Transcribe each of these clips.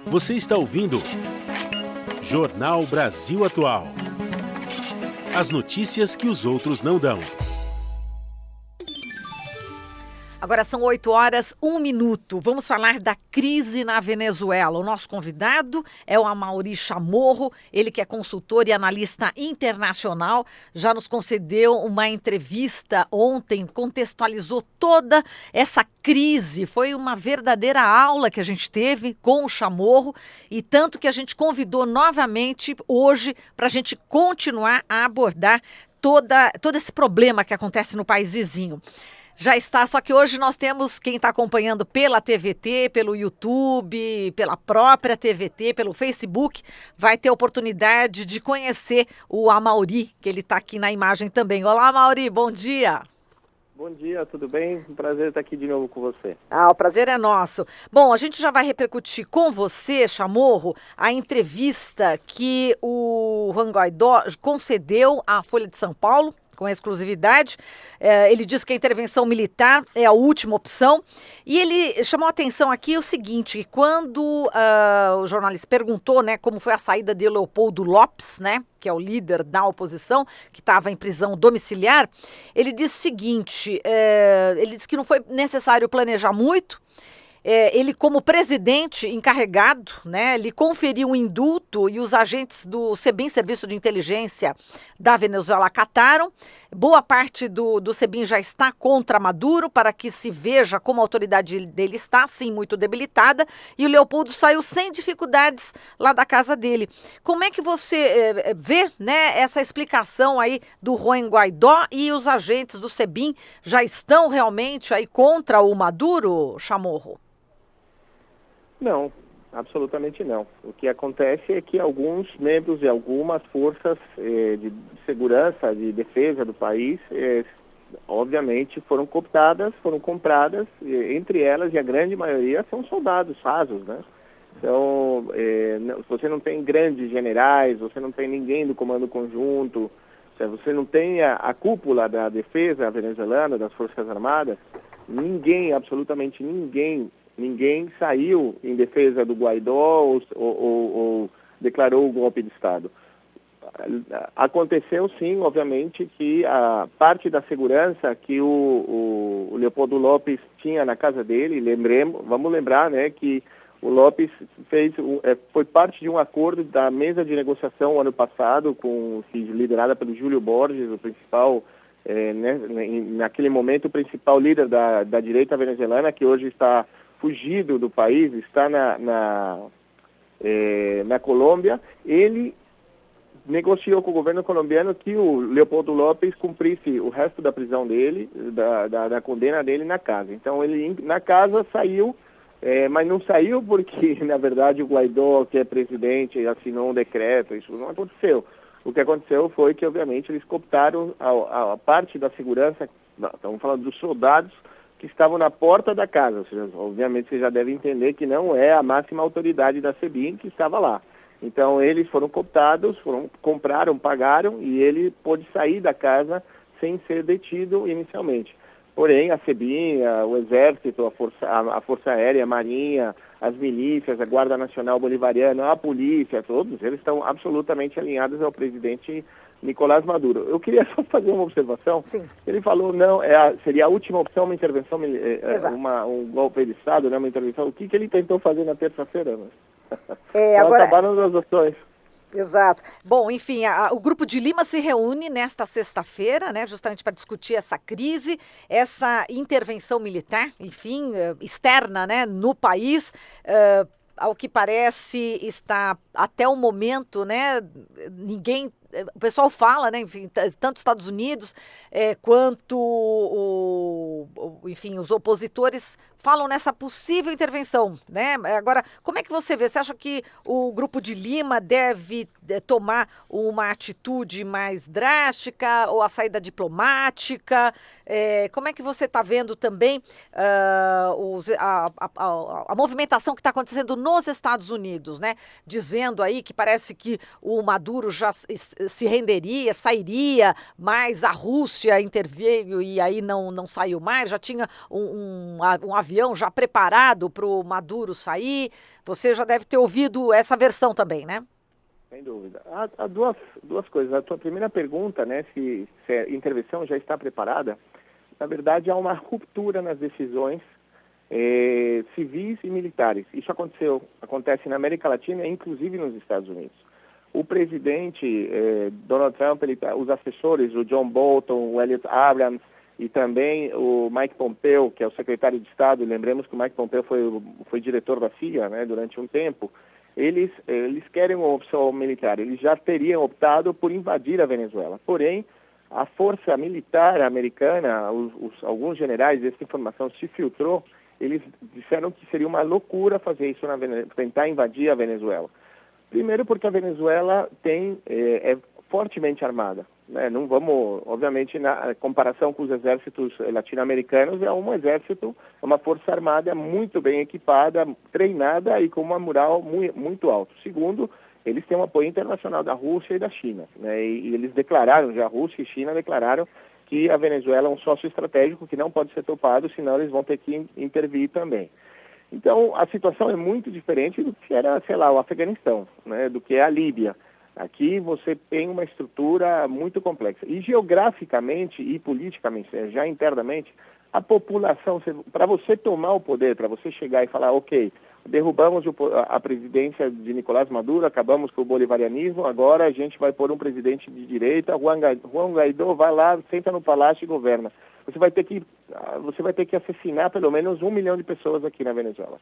Você está ouvindo Jornal Brasil Atual. As notícias que os outros não dão. Agora são 8h01. Vamos falar da crise na Venezuela. O nosso convidado é o Amaury Chamorro, ele que é consultor e analista internacional, já nos concedeu uma entrevista ontem, contextualizou toda essa crise. Foi uma verdadeira aula que a gente teve com o Chamorro e tanto que a gente convidou novamente hoje para a gente continuar a abordar todo esse problema que acontece no país vizinho. Já está, só que hoje nós temos quem está acompanhando pela TVT, pelo YouTube, pela própria TVT, pelo Facebook, vai ter oportunidade de conhecer o Amaury, que ele está aqui na imagem também. Olá, Amaury, bom dia. Bom dia, tudo bem? Um prazer estar aqui de novo com você. O prazer é nosso. Bom, a gente já vai repercutir com você, Chamorro, a entrevista que o Juan Guaidó concedeu à Folha de São Paulo, com exclusividade. Ele diz que a intervenção militar é a última opção. E ele chamou a atenção aqui o seguinte, que quando o jornalista perguntou, né, como foi a saída de Leopoldo Lopes, né, que é o líder da oposição, que estava em prisão domiciliar, ele disse o seguinte, ele disse que não foi necessário planejar muito. Ele, como presidente encarregado, né, ele conferiu um indulto e os agentes do SEBIN, Serviço de Inteligência da Venezuela, acataram. Boa parte do SEBIN já está contra Maduro, para que se veja como a autoridade dele está, sim, muito debilitada, e o Leopoldo saiu sem dificuldades lá da casa dele. Como é que você vê, né, essa explicação aí do Juan Guaidó e os agentes do SEBIN já estão realmente aí contra o Maduro, Chamorro? Não, absolutamente não. O que acontece é que alguns membros de algumas forças de segurança, de defesa do país, obviamente foram cooptadas, foram compradas, entre elas, e a grande maioria, são soldados rasos, né? Então, você não tem grandes generais, você não tem ninguém do comando conjunto, você não tem a cúpula da defesa venezuelana, das Forças Armadas, ninguém, absolutamente ninguém saiu em defesa do Guaidó ou declarou o golpe de Estado. Aconteceu sim, obviamente, que a parte da segurança que o Leopoldo Lopes tinha na casa dele, vamos lembrar, né, que o Lopes foi parte de um acordo da mesa de negociação ano passado, liderada pelo Júlio Borges, o principal, naquele momento, o principal líder da direita venezuelana, que hoje está fugido do país, está na Colômbia. Ele negociou com o governo colombiano que o Leopoldo Lopes cumprisse o resto da prisão dele, da condena dele na casa. Então ele na casa saiu, mas não saiu porque, na verdade, o Guaidó, que é presidente, assinou um decreto, isso não aconteceu. O que aconteceu foi que, obviamente, eles cooptaram a parte da segurança, estamos falando dos soldados, que estavam na porta da casa. Ou seja, obviamente você já deve entender que não é a máxima autoridade da SEBIN que estava lá. Então eles foram cooptados, compraram, pagaram, e ele pôde sair da casa sem ser detido inicialmente. Porém, a SEBIN, o Exército, a Força Aérea, a Marinha, as milícias, a Guarda Nacional Bolivariana, a polícia, todos eles estão absolutamente alinhados ao presidente Nicolás Maduro. Eu queria só fazer uma observação. Sim. Ele falou, não, seria a última opção, uma intervenção, um golpe de Estado, né, uma intervenção. O que ele tentou fazer na terça-feira? Agora acabaram as opções. Exato. Bom, enfim, o Grupo de Lima se reúne nesta sexta-feira, né, justamente para discutir essa crise, essa intervenção militar, enfim, externa, né, no país. Ao que parece, está até o momento, né, o pessoal fala, né, enfim, tanto os Estados Unidos quanto enfim, os opositores falam nessa possível intervenção, né? Agora, como é que você vê? Você acha que o Grupo de Lima deve tomar uma atitude mais drástica ou a saída diplomática? Como é que você está vendo também a movimentação que está acontecendo nos Estados Unidos, né? Dizendo aí que parece que o Maduro já se renderia, sairia, mas a Rússia interveio e aí não saiu mais, já tinha um avião já preparado para o Maduro sair. Você já deve ter ouvido essa versão também, né? Sem dúvida. Há duas coisas. A tua primeira pergunta, né, se a intervenção já está preparada, na verdade há uma ruptura nas decisões civis e militares. Isso acontece na América Latina e inclusive nos Estados Unidos. O presidente Donald Trump, os assessores, o John Bolton, o Elliot Abrams e também o Mike Pompeo, que é o secretário de Estado, lembremos que o Mike Pompeo foi diretor da CIA, né, durante um tempo, eles querem uma opção militar. Eles já teriam optado por invadir a Venezuela. Porém, a força militar americana, alguns generais, essa informação se filtrou, eles disseram que seria uma loucura fazer isso tentar invadir a Venezuela. Primeiro porque a Venezuela é fortemente armada, né? Não vamos, obviamente, na comparação com os exércitos latino-americanos, é um exército, uma força armada muito bem equipada, treinada e com uma moral muito alta. Segundo, eles têm um apoio internacional da Rússia e da China, né? E eles declararam, já a Rússia e a China declararam que a Venezuela é um sócio estratégico que não pode ser topado, senão eles vão ter que intervir também. Então, a situação é muito diferente do que era, sei lá, o Afeganistão, né, do que é a Líbia. Aqui você tem uma estrutura muito complexa. E geograficamente e politicamente, já internamente, a população, para você tomar o poder, para você chegar e falar, ok, derrubamos a presidência de Nicolás Maduro, acabamos com o bolivarianismo, agora a gente vai pôr um presidente de direita, Juan Guaidó vai lá, senta no palácio e governa. Você vai ter que assassinar pelo menos 1 milhão de pessoas aqui na Venezuela.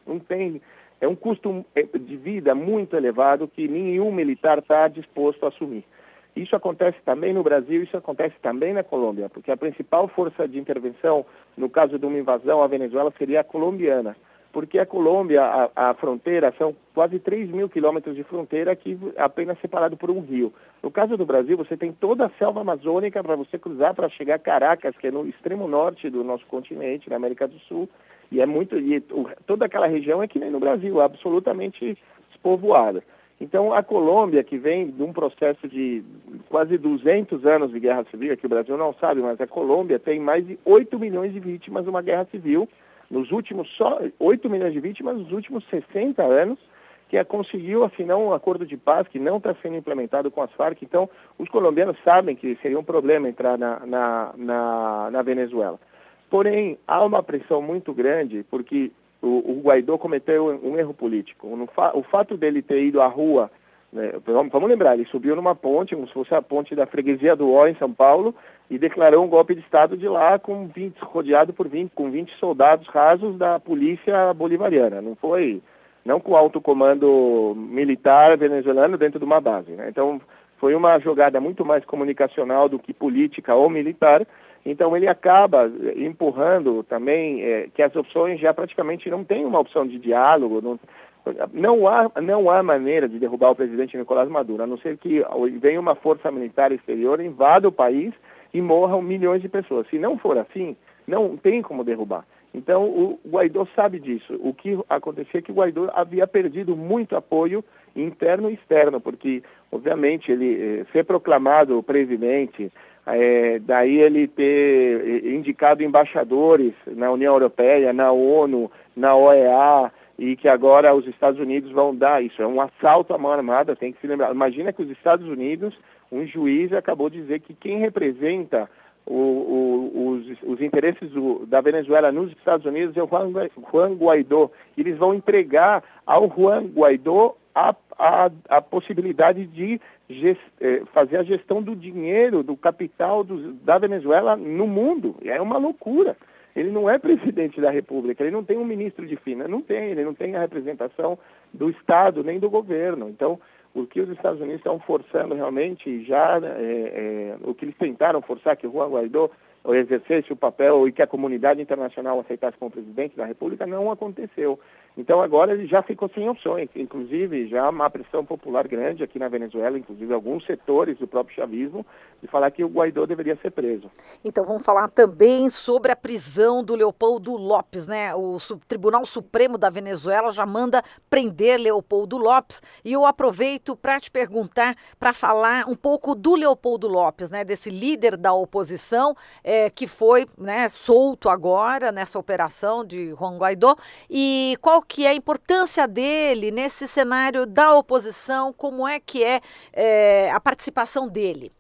É um custo de vida muito elevado que nenhum militar está disposto a assumir. Isso acontece também no Brasil, isso acontece também na Colômbia, porque a principal força de intervenção, no caso de uma invasão à Venezuela, seria a colombiana. Porque a Colômbia, a fronteira, são quase 3 mil quilômetros de fronteira que apenas separado por um rio. No caso do Brasil, você tem toda a selva amazônica para você cruzar para chegar a Caracas, que é no extremo norte do nosso continente, na América do Sul, e toda aquela região é que nem no Brasil, absolutamente despovoada. Então, a Colômbia, que vem de um processo de quase 200 anos de guerra civil, que o Brasil não sabe, mas a Colômbia tem mais de 8 milhões de vítimas de uma guerra civil, só 8 milhões de vítimas nos últimos 60 anos, que conseguiu assinar um acordo de paz que não está sendo implementado com as Farc. Então, os colombianos sabem que seria um problema entrar na Venezuela. Porém, há uma pressão muito grande, porque o Guaidó cometeu um erro político. O fato dele ter ido à rua, né, vamos lembrar, ele subiu numa ponte, como se fosse a ponte da freguesia do Ó, em São Paulo, e declarou um golpe de Estado de lá, rodeado com 20 soldados rasos da polícia bolivariana. Não com alto comando militar venezuelano dentro de uma base, né? Então, foi uma jogada muito mais comunicacional do que política ou militar. Então, ele acaba empurrando também que as opções já praticamente não tem uma opção de diálogo. Não há maneira de derrubar o presidente Nicolás Maduro, a não ser que venha uma força militar exterior, invada o país e morram milhões de pessoas. Se não for assim, não tem como derrubar. Então, o Guaidó sabe disso. O que acontecia é que o Guaidó havia perdido muito apoio interno e externo, porque, obviamente, ele ser proclamado presidente, daí ele ter indicado embaixadores na União Europeia, na ONU, na OEA, e que agora os Estados Unidos vão dar isso. É um assalto à mão armada, tem que se lembrar. Imagina que os Estados Unidos, um juiz acabou de dizer que quem representa os interesses da Venezuela nos Estados Unidos é o Juan Guaidó. Eles vão entregar ao Juan Guaidó a possibilidade de fazer a gestão do dinheiro, do capital da Venezuela no mundo. É uma loucura. Ele não é presidente da República, ele não tem um ministro de Finanças, ele não tem a representação do Estado nem do governo. Então, o que os Estados Unidos estão forçando realmente, o que eles tentaram forçar, que o Juan Guaidó exercesse o papel e que a comunidade internacional aceitasse como presidente da República, não aconteceu. Então agora ele já ficou sem opções, inclusive já há uma pressão popular grande aqui na Venezuela, inclusive alguns setores do próprio chavismo, de falar que o Guaidó deveria ser preso. Então vamos falar também sobre a prisão do Leopoldo Lopes, né? O Tribunal Supremo da Venezuela já manda prender Leopoldo Lopes, e eu aproveito para te perguntar, para falar um pouco do Leopoldo Lopes, né? Desse líder da oposição que foi, né, solto agora nessa operação de Juan Guaidó, e qual que é a importância dele nesse cenário da oposição, como é que é a participação dele?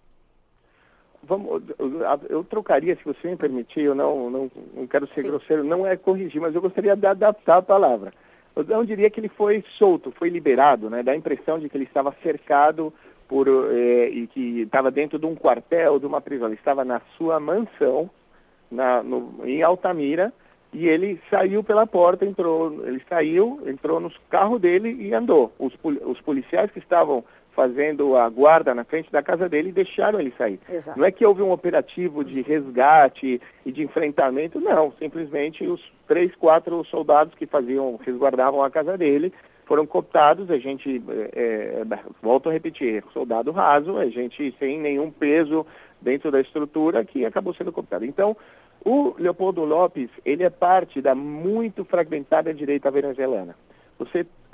Eu trocaria, se você me permitir, eu não quero ser grosseiro, não é corrigir, mas eu gostaria de adaptar a palavra. Eu não diria que ele foi solto, foi liberado, né? Dá a impressão de que ele estava cercado e que estava dentro de um quartel, de uma prisão. Ele estava na sua mansão, em Altamira, e ele saiu pela porta, entrou no carro dele e andou. Os policiais que estavam fazendo a guarda na frente da casa dele deixaram ele sair. Exato. Não é que houve um operativo de resgate e de enfrentamento, não. Simplesmente os 3, 4 soldados que resguardavam a casa dele foram cooptados. A gente, volto a repetir, soldado raso, a gente sem nenhum peso dentro da estrutura, que acabou sendo cooptado. Então, o Leopoldo Lopes, ele é parte da muito fragmentada direita venezuelana.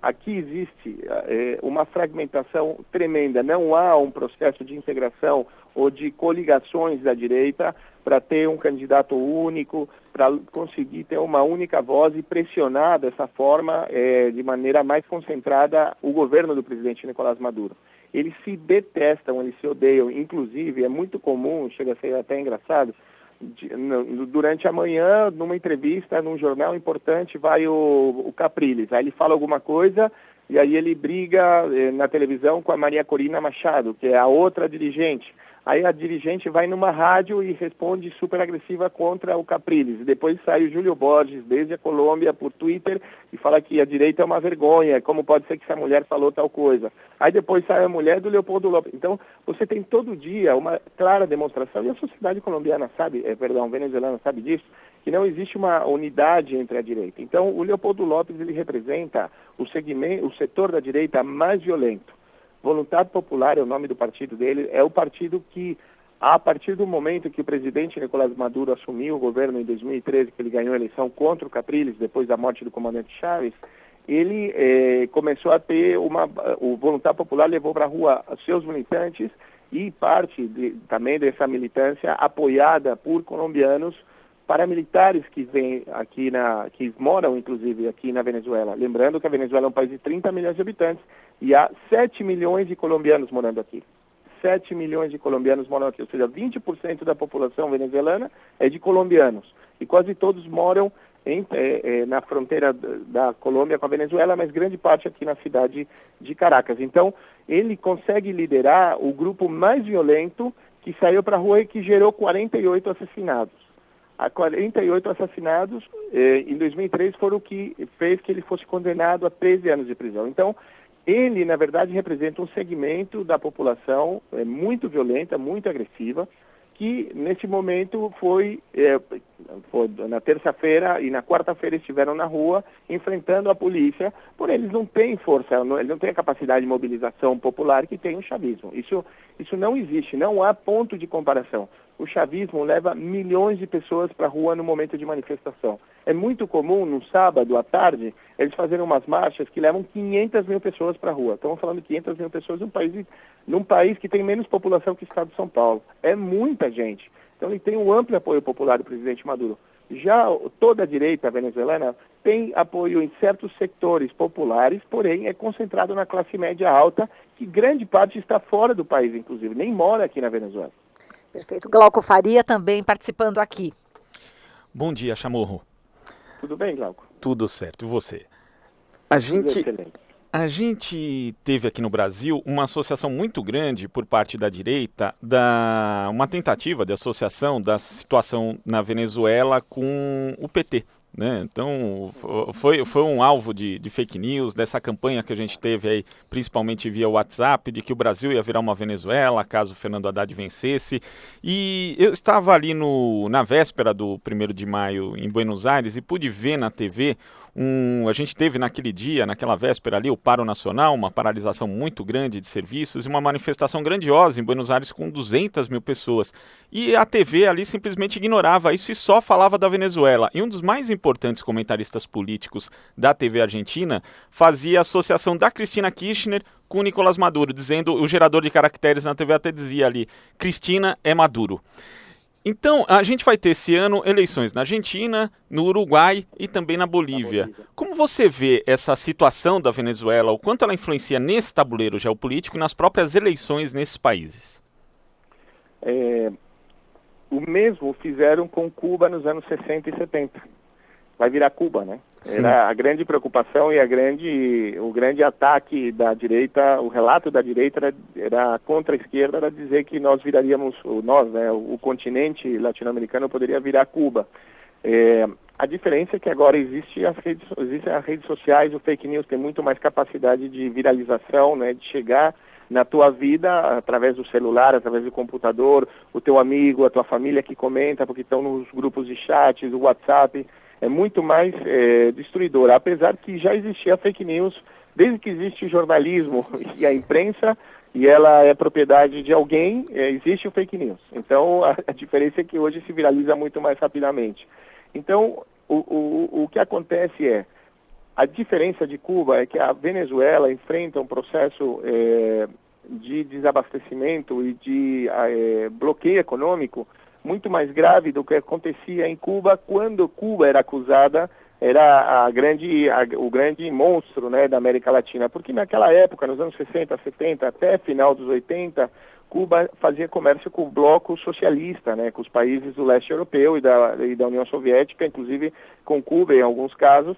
Aqui existe uma fragmentação tremenda, não há um processo de integração ou de coligações da direita para ter um candidato único, para conseguir ter uma única voz e pressionar dessa forma, de maneira mais concentrada, o governo do presidente Nicolás Maduro. Eles se detestam, eles se odeiam, inclusive é muito comum, chega a ser até engraçado, durante a manhã, numa entrevista, num jornal importante, vai o Capriles. Aí ele fala alguma coisa e aí ele briga na televisão com a Maria Corina Machado, que é a outra dirigente. Aí a dirigente vai numa rádio e responde super agressiva contra o Capriles. Depois sai o Júlio Borges, desde a Colômbia, por Twitter, e fala que a direita é uma vergonha, como pode ser que essa mulher falou tal coisa. Aí depois sai a mulher do Leopoldo Lopes. Então, você tem todo dia uma clara demonstração, e a sociedade colombiana venezuelana sabe disso, que não existe uma unidade entre a direita. Então, o Leopoldo Lopes, ele representa o setor da direita mais violento. Vontade Popular é o nome do partido dele, é o partido que, a partir do momento que o presidente Nicolás Maduro assumiu o governo em 2013, que ele ganhou a eleição contra o Capriles, depois da morte do comandante Chávez, ele começou a ter o Vontade Popular levou para a rua seus militantes e parte também dessa militância apoiada por colombianos, paramilitares que vêm aqui que moram inclusive aqui na Venezuela. Lembrando que a Venezuela é um país de 30 milhões de habitantes e há 7 milhões de colombianos morando aqui. 7 milhões de colombianos moram aqui, ou seja, 20% da população venezuelana é de colombianos. E quase todos moram na fronteira da Colômbia com a Venezuela, mas grande parte aqui na cidade de Caracas. Então, ele consegue liderar o grupo mais violento que saiu para a rua e que gerou 48 assassinados. A 48 assassinados em 2003 foram o que fez que ele fosse condenado a 13 anos de prisão. Então, ele, na verdade, representa um segmento da população muito violenta, muito agressiva, que nesse momento foi na terça-feira e na quarta-feira estiveram na rua enfrentando a polícia, porém eles não têm força, eles não têm a capacidade de mobilização popular que tem o chavismo. Isso não existe, não há ponto de comparação. O chavismo leva milhões de pessoas para a rua no momento de manifestação. É muito comum, no sábado à tarde, eles fazerem umas marchas que levam 500 mil pessoas para a rua. Estamos falando de 500 mil pessoas num país que tem menos população que o estado de São Paulo. É muita gente. Então ele tem um amplo apoio popular do presidente Maduro. Já toda a direita venezuelana tem apoio em certos setores populares, porém é concentrado na classe média alta, que grande parte está fora do país, inclusive, nem mora aqui na Venezuela. Perfeito. Glauco Faria também participando aqui. Bom dia, Chamorro. Tudo bem, Glauco? Tudo certo. E você? A gente teve aqui no Brasil uma associação muito grande por parte da direita, uma tentativa de associação da situação na Venezuela com o PT, né? Então, foi um alvo de fake news, dessa campanha que a gente teve aí, principalmente via WhatsApp, de que o Brasil ia virar uma Venezuela, caso o Fernando Haddad vencesse. E eu estava ali na véspera do 1º de maio em Buenos Aires e pude ver na TV, a gente teve naquele dia, naquela véspera ali, o Paro Nacional, uma paralisação muito grande de serviços e uma manifestação grandiosa em Buenos Aires com 200 mil pessoas. E a TV ali simplesmente ignorava isso e só falava da Venezuela. E um dos mais importantes comentaristas políticos da TV argentina fazia a associação da Cristina Kirchner com o Nicolás Maduro, dizendo, o gerador de caracteres na TV até dizia ali, Cristina é Maduro. Então, a gente vai ter esse ano eleições na Argentina, no Uruguai e também na Bolívia. Como você vê essa situação da Venezuela, o quanto ela influencia nesse tabuleiro geopolítico e nas próprias eleições nesses países? O mesmo fizeram com Cuba nos anos 60 e 70. Vai virar Cuba, né? Sim. Era a grande preocupação e o grande ataque da direita, o relato da direita era contra a esquerda, era dizer que nós viraríamos, o continente latino-americano poderia virar Cuba. A diferença é que agora existem as redes sociais, o fake news tem muito mais capacidade de viralização, né? De chegar na tua vida, através do celular, através do computador, o teu amigo, a tua família que comenta, porque estão nos grupos de chats, o WhatsApp, é muito mais destruidor, apesar que já existia fake news, desde que existe o jornalismo e a imprensa, e ela é propriedade de alguém, existe o fake news. Então, a diferença é que hoje se viraliza muito mais rapidamente. Então, o que acontece a diferença de Cuba é que a Venezuela enfrenta um processo de desabastecimento e de bloqueio econômico muito mais grave do que acontecia em Cuba quando Cuba era acusada, era o grande monstro, né, da América Latina. Porque naquela época, nos anos 60, 70, até final dos 80, Cuba fazia comércio com o bloco socialista, né, com os países do leste europeu e da União Soviética, inclusive com Cuba em alguns casos,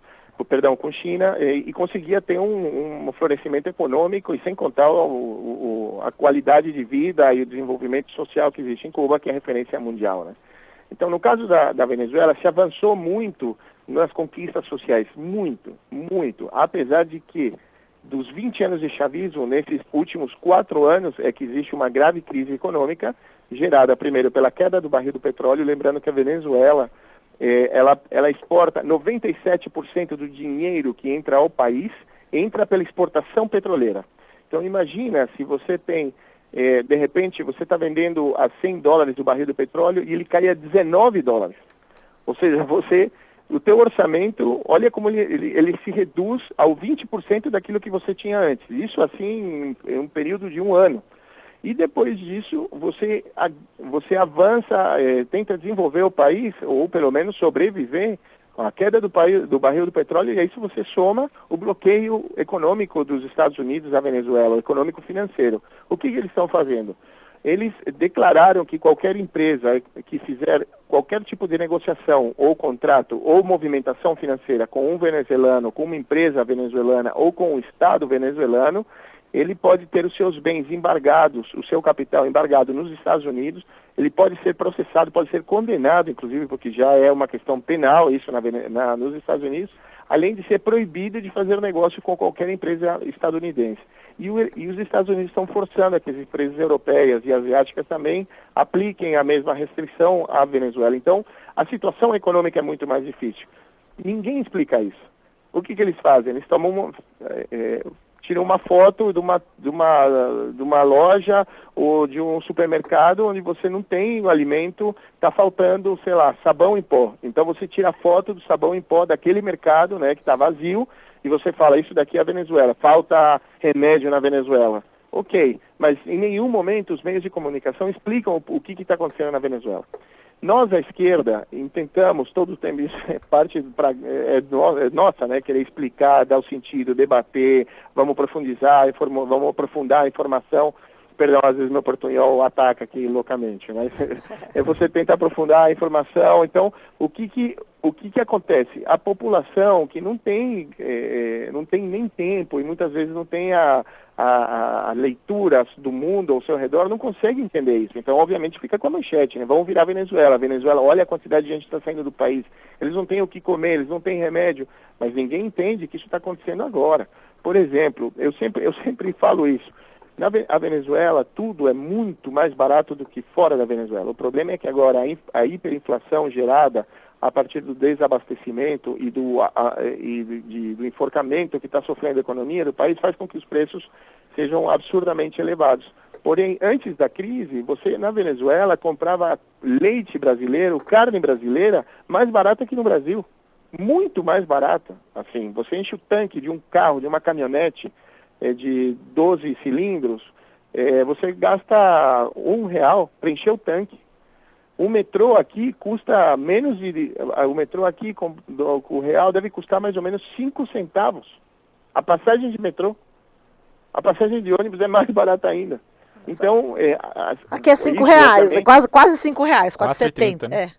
com China, e conseguia ter um florescimento econômico, e sem contar a qualidade de vida e o desenvolvimento social que existe em Cuba, que é referência mundial, né? Então, no caso da Venezuela, se avançou muito nas conquistas sociais, muito, apesar de que dos 20 anos de chavismo, nesses últimos 4 anos é que existe uma grave crise econômica, gerada primeiro pela queda do barril do petróleo, lembrando que a Venezuela ela exporta 97% do dinheiro que entra ao país, entra pela exportação petroleira. Então imagina se você tem, de repente, você está vendendo a $100 do barril do petróleo e ele cai a $19. Ou seja, o teu orçamento, olha como ele se reduz ao 20% daquilo que você tinha antes. Isso assim em um período de 1 ano. E depois disso, você avança, tenta desenvolver o país, ou pelo menos sobreviver com a queda do barril do petróleo, e a isso você soma o bloqueio econômico dos Estados Unidos à Venezuela, o econômico financeiro. O que eles estão fazendo? Eles declararam que qualquer empresa que fizer qualquer tipo de negociação, ou contrato, ou movimentação financeira com um venezuelano, com uma empresa venezuelana, ou com o Estado venezuelano, ele pode ter os seus bens embargados, o seu capital embargado nos Estados Unidos, ele pode ser processado, pode ser condenado, inclusive, porque já é uma questão penal isso nos Estados Unidos, além de ser proibido de fazer negócio com qualquer empresa estadunidense. E os Estados Unidos estão forçando a que as empresas europeias e asiáticas também apliquem a mesma restrição à Venezuela. Então, a situação econômica é muito mais difícil. Ninguém explica isso. O que eles fazem? Eles tiram uma foto de uma loja ou de um supermercado onde você não tem o alimento, está faltando, sei lá, sabão em pó. Então você tira a foto do sabão em pó daquele mercado, né, que está vazio, e você fala, isso daqui é a Venezuela, falta remédio na Venezuela. Ok, mas em nenhum momento os meios de comunicação explicam o que está acontecendo na Venezuela. Nós, à esquerda, tentamos, todo o tempo, isso é parte nossa, né, querer explicar, dar o sentido, debater, vamos vamos aprofundar a informação. Perdão, às vezes meu portunhol ataca aqui loucamente, mas você tenta aprofundar a informação. Então, o que acontece? A população que não tem nem tempo e muitas vezes não tem a leitura do mundo ao seu redor, não consegue entender isso. Então, obviamente, fica com a manchete, né? Vamos virar a Venezuela. A Venezuela, olha a quantidade de gente que está saindo do país. Eles não têm o que comer, eles não têm remédio, mas ninguém entende que isso está acontecendo agora. Por exemplo, eu sempre falo isso. A Venezuela, tudo é muito mais barato do que fora da Venezuela. O problema é que agora a hiperinflação gerada a partir do desabastecimento e do enforcamento que está sofrendo a economia do país faz com que os preços sejam absurdamente elevados. Porém, antes da crise, você na Venezuela comprava leite brasileiro, carne brasileira, mais barata que no Brasil. Muito mais barata. Assim, você enche o tanque de um carro, de uma caminhonete de 12 cilindros, você gasta R$1 para encher o tanque. O metrô aqui custa menos de... O metrô aqui com o real deve custar mais ou menos 5 centavos. A passagem de metrô. A passagem de ônibus é mais barata ainda. Então... aqui é R$5, quase R$5, 4,70.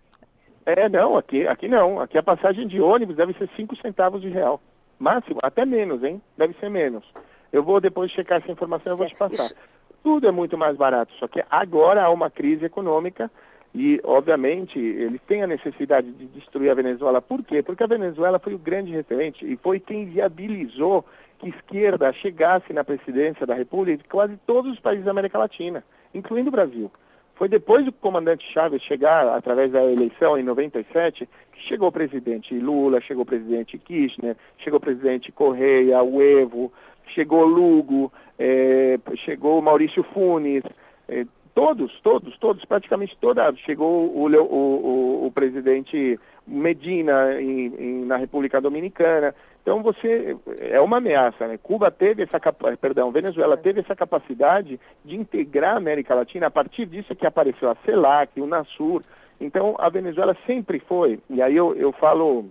Não, aqui não. Aqui a passagem de ônibus deve ser 5 centavos de real. Máximo, até menos, hein? Deve ser menos. Eu vou depois checar essa informação e eu vou te passar. Tudo é muito mais barato, só que agora há uma crise econômica e, obviamente, eles têm a necessidade de destruir a Venezuela. Por quê? Porque a Venezuela foi o grande referente e foi quem viabilizou que a esquerda chegasse na presidência da República de quase todos os países da América Latina, incluindo o Brasil. Foi depois do comandante Chávez chegar, através da eleição em 97, que chegou o presidente Lula, chegou o presidente Kirchner, chegou o presidente Correia, o Evo, chegou Lugo, chegou Maurício Funes, todos, praticamente toda. Chegou o presidente Medina na República Dominicana. Então é uma ameaça, né? Venezuela teve essa capacidade de integrar a América Latina. A partir disso que apareceu a CELAC, o NASUR. Então a Venezuela sempre foi, e aí eu falo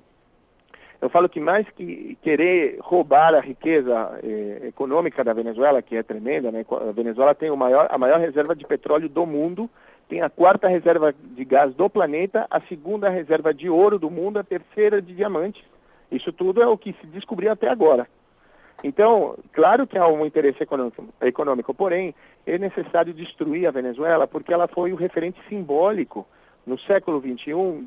que mais que querer roubar a riqueza econômica da Venezuela, que é tremenda, né? A Venezuela tem a maior reserva de petróleo do mundo, tem a 4ª reserva de gás do planeta, a 2ª reserva de ouro do mundo, a 3ª de diamantes. Isso tudo é o que se descobriu até agora. Então, claro que há um interesse econômico, porém, é necessário destruir a Venezuela porque ela foi o referente simbólico no século XXI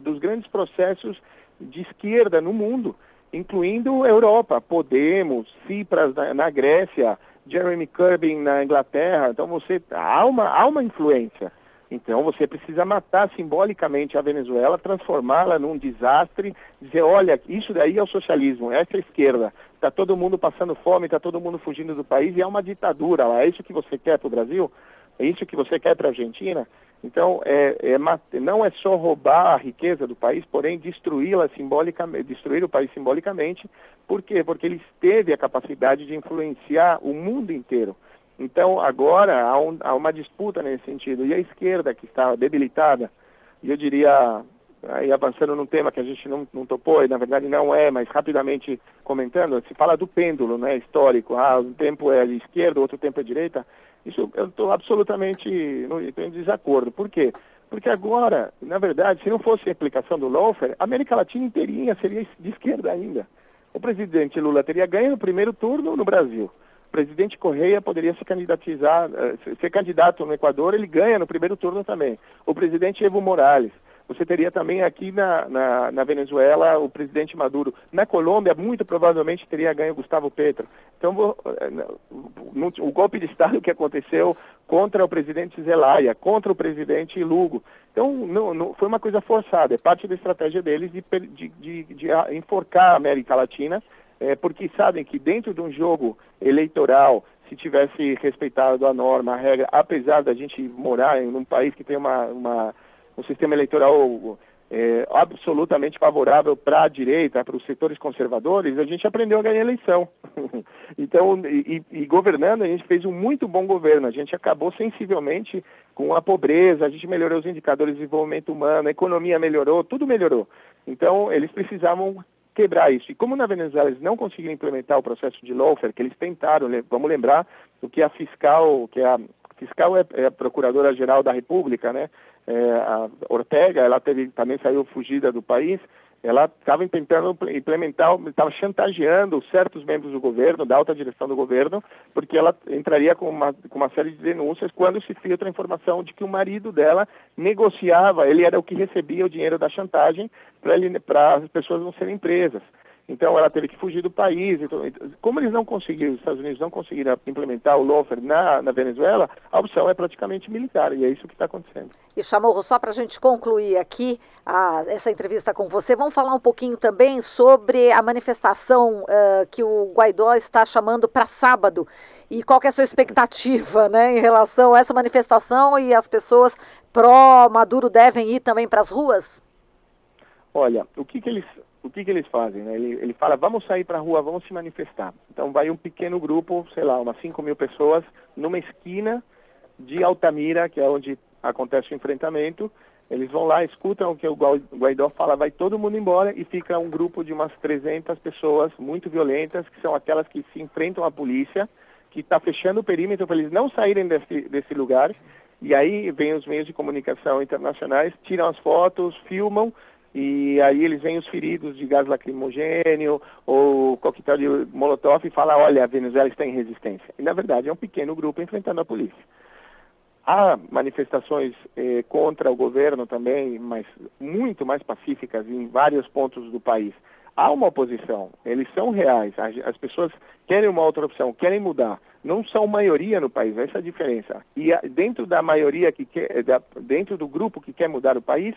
dos grandes processos de esquerda no mundo, incluindo a Europa, Podemos, Tsipras na Grécia, Jeremy Corbyn na Inglaterra. Então há uma influência. Então você precisa matar simbolicamente a Venezuela, transformá-la num desastre, dizer, olha, isso daí é o socialismo, essa é a esquerda. Está todo mundo passando fome, está todo mundo fugindo do país e é uma ditadura lá. É isso que você quer para o Brasil? É isso que você quer para a Argentina? Então, não é só roubar a riqueza do país, porém destruir o país simbolicamente. Por quê? Porque ele teve a capacidade de influenciar o mundo inteiro. Então, agora há uma disputa nesse sentido. E a esquerda, que está debilitada, e eu diria, aí avançando num tema que a gente não topou, e na verdade não mas rapidamente comentando, se fala do pêndulo, né, histórico. Um tempo é de esquerda, outro tempo é direita. Isso eu estou absolutamente em desacordo. Por quê? Porque agora, na verdade, se não fosse a aplicação do lawfare, a América Latina inteirinha seria de esquerda ainda. O presidente Lula teria ganho no primeiro turno no Brasil. O presidente Correia poderia ser candidato no Equador, ele ganha no primeiro turno também. O presidente Evo Morales. Você teria também aqui na Venezuela o presidente Maduro. Na Colômbia, muito provavelmente teria ganho Gustavo Petro. Então, o golpe de Estado que aconteceu contra o presidente Zelaya, contra o presidente Lugo. Então, não foi uma coisa forçada. É parte da estratégia deles de enforcar a América Latina, porque sabem que dentro de um jogo eleitoral, se tivesse respeitado a norma, a regra, apesar da gente morar em um país que tem um sistema eleitoral absolutamente favorável para a direita, para os setores conservadores, a gente aprendeu a ganhar eleição. Então, e governando, a gente fez um muito bom governo. A gente acabou sensivelmente com a pobreza, a gente melhorou os indicadores de desenvolvimento humano, a economia melhorou, tudo melhorou. Então, eles precisavam quebrar isso. E como na Venezuela eles não conseguiram implementar o processo de lawfare, que eles tentaram, vamos lembrar do que a fiscal, que é a fiscal é a Procuradora-Geral da República, né? A Ortega, ela também saiu fugida do país. Ela estava tentando implementar, estava chantageando certos membros do governo, da alta direção do governo, porque ela entraria com uma série de denúncias quando se filtra a informação de que o marido dela negociava, ele era o que recebia o dinheiro da chantagem para as pessoas não serem presas. Então ela teve que fugir do país. Então, como eles não conseguiram, os Estados Unidos não conseguiram implementar o lawfare na Venezuela, a opção é praticamente militar, e é isso que está acontecendo. E Chamorro, só para a gente concluir aqui essa entrevista com você, vamos falar um pouquinho também sobre a manifestação que o Guaidó está chamando para sábado. E qual que é a sua expectativa, né, em relação a essa manifestação, e as pessoas pró-Maduro devem ir também para as ruas? Olha, o que eles fazem, né? Ele fala, vamos sair para a rua, vamos se manifestar. Então vai um pequeno grupo, sei lá, umas 5.000 pessoas, numa esquina de Altamira, que é onde acontece o enfrentamento. Eles vão lá, escutam o que o Guaidó fala, vai todo mundo embora, e fica um grupo de umas 300 pessoas muito violentas, que são aquelas que se enfrentam à polícia, que está fechando o perímetro para eles não saírem desse lugar. E aí vem os meios de comunicação internacionais, tiram as fotos, filmam, e aí eles veem os feridos de gás lacrimogêneo ou coquetel de molotov e falam, olha, a Venezuela está em resistência. E na verdade é um pequeno grupo enfrentando a polícia. Há manifestações contra o governo também, mas muito mais pacíficas em vários pontos do país. Há uma oposição, eles são reais, as pessoas querem uma outra opção, querem mudar. Não são maioria no país, essa é a diferença. E dentro da maioria, dentro do grupo que quer mudar o país,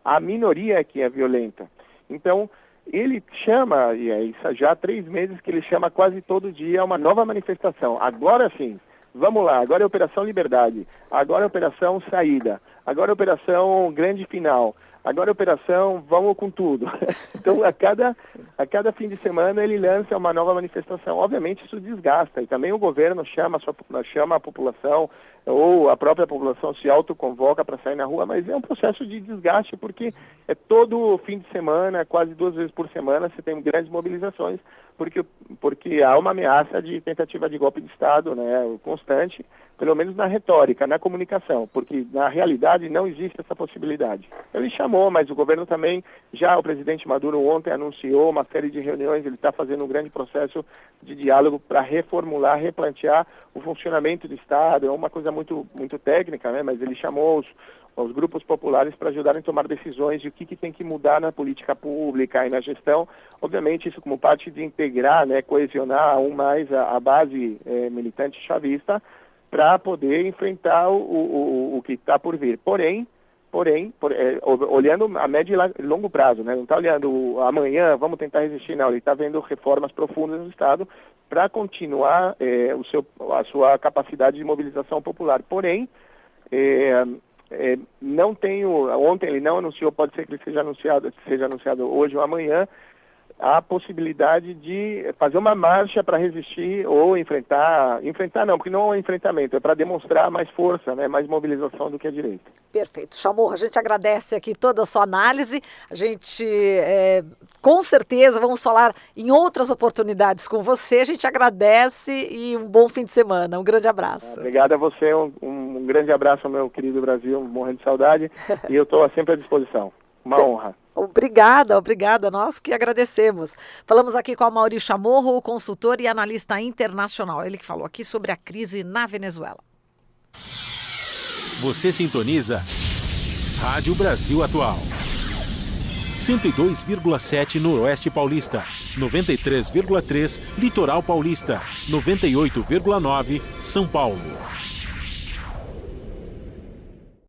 a minoria é que é violenta. Então, ele chama, e é isso já há 3 meses que ele chama quase todo dia uma nova manifestação. Agora sim, vamos lá, agora é Operação Liberdade, agora é Operação Saída, agora é Operação Grande Final, agora é Operação Vamos com Tudo. Então, a cada fim de semana ele lança uma nova manifestação. Obviamente isso desgasta, e também o governo chama a população, ou a própria população se autoconvoca para sair na rua, mas é um processo de desgaste, porque é todo fim de semana, quase 2 vezes por semana, você tem grandes mobilizações, porque há uma ameaça de tentativa de golpe de Estado, né, constante, pelo menos na retórica, na comunicação, porque na realidade não existe essa possibilidade. Ele chamou, mas o governo também, o presidente Maduro ontem anunciou uma série de reuniões, ele está fazendo um grande processo de diálogo para reformular, replantear o funcionamento do Estado. É uma coisa muito, muito técnica, né? Mas ele chamou os grupos populares para ajudarem a tomar decisões de o que tem que mudar na política pública e na gestão. Obviamente isso como parte de integrar, né, coesionar mais a base militante chavista, para poder enfrentar o que está por vir. Porém, olhando a médio e longo prazo, né? Não está olhando amanhã, vamos tentar resistir, não. Ele está vendo reformas profundas no Estado para continuar a sua capacidade de mobilização popular. Porém, ontem ele não anunciou, pode ser que ele seja anunciado hoje ou amanhã, a possibilidade de fazer uma marcha para resistir ou enfrentar não, porque não é um enfrentamento, é para demonstrar mais força, né, mais mobilização do que a direita. Perfeito. Chamorro, a gente agradece aqui toda a sua análise, a gente com certeza vamos falar em outras oportunidades com você, a gente agradece e um bom fim de semana, um grande abraço. Obrigado a você, um grande abraço ao meu querido Brasil, morrendo de saudade, e eu estou sempre à disposição. Uma honra. Obrigada, nós que agradecemos. Falamos aqui com o Amaury Chamorro, consultor e analista internacional. Ele que falou aqui sobre a crise na Venezuela. Você sintoniza Rádio Brasil Atual. 102,7 Noroeste Paulista, 93,3 Litoral Paulista, 98,9 São Paulo.